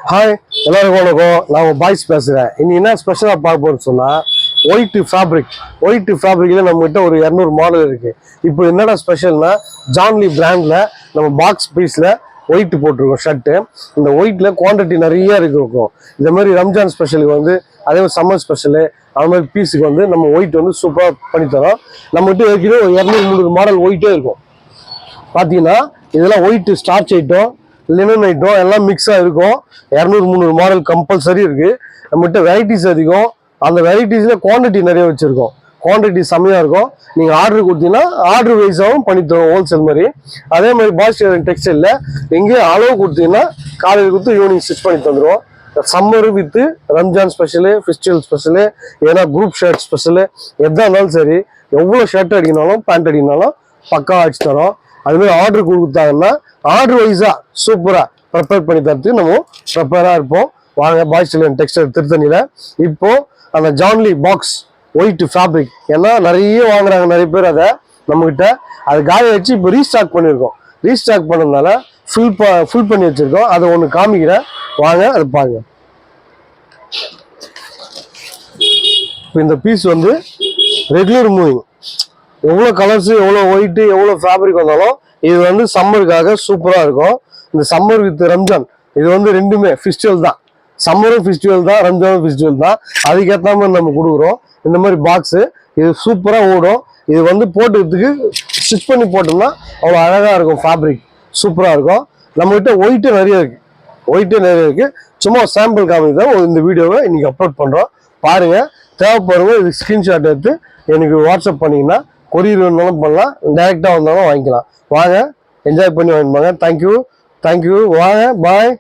Hi எல்லாருக்கும் வணக்கம். நான் உங்கள் பாய்ஸ் பேசுகிறேன். இன்னைக்கு என்ன ஸ்பெஷலாக பார்க்க போகிறேன்னு சொன்னால் ஒயிட் ஃபேப்ரிக்கில் நம்மகிட்ட ஒரு 200 மாடல் இருக்குது. இப்போ என்னடா ஸ்பெஷல்னா ஜான்லி பிராண்டில் நம்ம பாக்ஸ் பீஸில் ஒயிட் போட்டிருக்கோம் ஷர்ட்டு. இந்த ஒயிட்டில் குவான்டிட்டி நிறைய இருக்கும். இந்த மாதிரி ரம்ஜான் ஸ்பெஷலுக்கு வந்து அதே மாதிரி சம்மர் ஸ்பெஷலு அது மாதிரி பீஸுக்கு வந்து நம்ம ஒயிட் வந்து சூப்பராக பண்ணித்தரோம். நம்மகிட்ட ஏற்கனவே ஒரு 200-300 மாடல் ஒயிட்டே இருக்கும். பார்த்தீங்கன்னா இதெல்லாம் white starch item linen item எல்லாம் மிக்ஸாக இருக்கும். 200-300 மாடல் கம்பல்சரி இருக்குது. நம்மகிட்ட வெரைட்டிஸ் அதிகம். அந்த வெரைட்டிஸில் குவான்டிட்டி நிறைய வச்சுருக்கோம். குவான்டிட்டி செம்மையாக இருக்கும். நீங்கள் ஆர்டர் கொடுத்தீங்கன்னா ஆர்டர் வைஸாகவும் பண்ணித்தரோம் ஹோல்சேல் மாதிரி. அதே மாதிரி பாய்ஸ் டெக்ஸ்டைலில் எங்கேயும் அளவு கொடுத்தீங்கன்னா காலையில் கொடுத்து ஈவினிங் ஸ்டிச் பண்ணி தந்துடுவோம். Summer with Ramzan special, festival special, ஏன்னா குரூப் ஷர்ட் ஸ்பெஷலு, எதாக இருந்தாலும் சரி, எவ்வளோ ஷர்ட் அடிக்கினாலும் பேண்ட் அடிக்கினாலும் பக்கா அடிச்சு தரோம். அதுமாதிரி ஆர்டர் கொடுத்தாங்கன்னா ஆர்டர் வைஸாக சூப்பராக ப்ரிப்பேர் பண்ணி தரத்துக்கு நம்ம ப்ரிப்பேராக இருப்போம். வாங்க பாய்ஸ் டெக்ஸ்டைல் திருத்தணியில் இப்போது அந்த ஜான்லி பாக்ஸ் ஒயிட் ஃபேப்ரிக் ஏன்னா நிறைய வாங்குறாங்க நிறைய பேர். அதை நம்மக்கிட்ட அது காய வச்சு இப்போ ரீஸ்டாக் பண்ணியிருக்கோம். ரீஸ்டாக் பண்ணதுனால ஃபுல் பண்ணி வச்சுருக்கோம். அதை ஒன்று காமிக்கிறேன், வாங்க அது பாருங்க. இப்போ இந்த பீஸ் வந்து ரெகுலர் மூவிங், எவ்வளோ கலர்ஸு எவ்வளோ ஒயிட்டு எவ்வளோ ஃபேப்ரிக் வந்தாலும் இது வந்து சம்மருக்காக சூப்பராக இருக்கும். இந்த சம்மர் வித் ரம்ஜான் இது வந்து ரெண்டுமே ஃபெஸ்டிவல் தான். சம்மரும் ஃபெஸ்டிவல் தான், ரம்ஜானும் ஃபெஸ்டிவல் தான். அதுக்கேற்ற மாதிரி நம்ம கொடுக்குறோம். இந்த மாதிரி பாக்ஸு இது சூப்பராக ஓடும். இது வந்து போட்டுக்கிறதுக்கு ஸ்டிச் பண்ணி போட்டோம்னா அவ்வளோ அழகாக இருக்கும். ஃபேப்ரிக் சூப்பராக இருக்கும். நம்மகிட்ட ஒயிட்டு நிறைய இருக்குது. சும்மா சாம்பிள் காமிக்கு தான் இந்த வீடியோவை இன்றைக்கி அப்லோட் பண்ணுறோம். பாருங்கள், தேவைப்படுறவங்க இது ஸ்க்ரீன்ஷாட் எடுத்து எனக்கு வாட்ஸ்அப் பண்ணிங்கன்னா கொரியர் வேணாலும் பண்ணலாம், டைரெக்டாக வந்தாலும் வாங்கிக்கலாம். வாங்க என்ஜாய் பண்ணி வாங்கிப்பாங்க. தேங்க்யூ வாங்க, பாய்.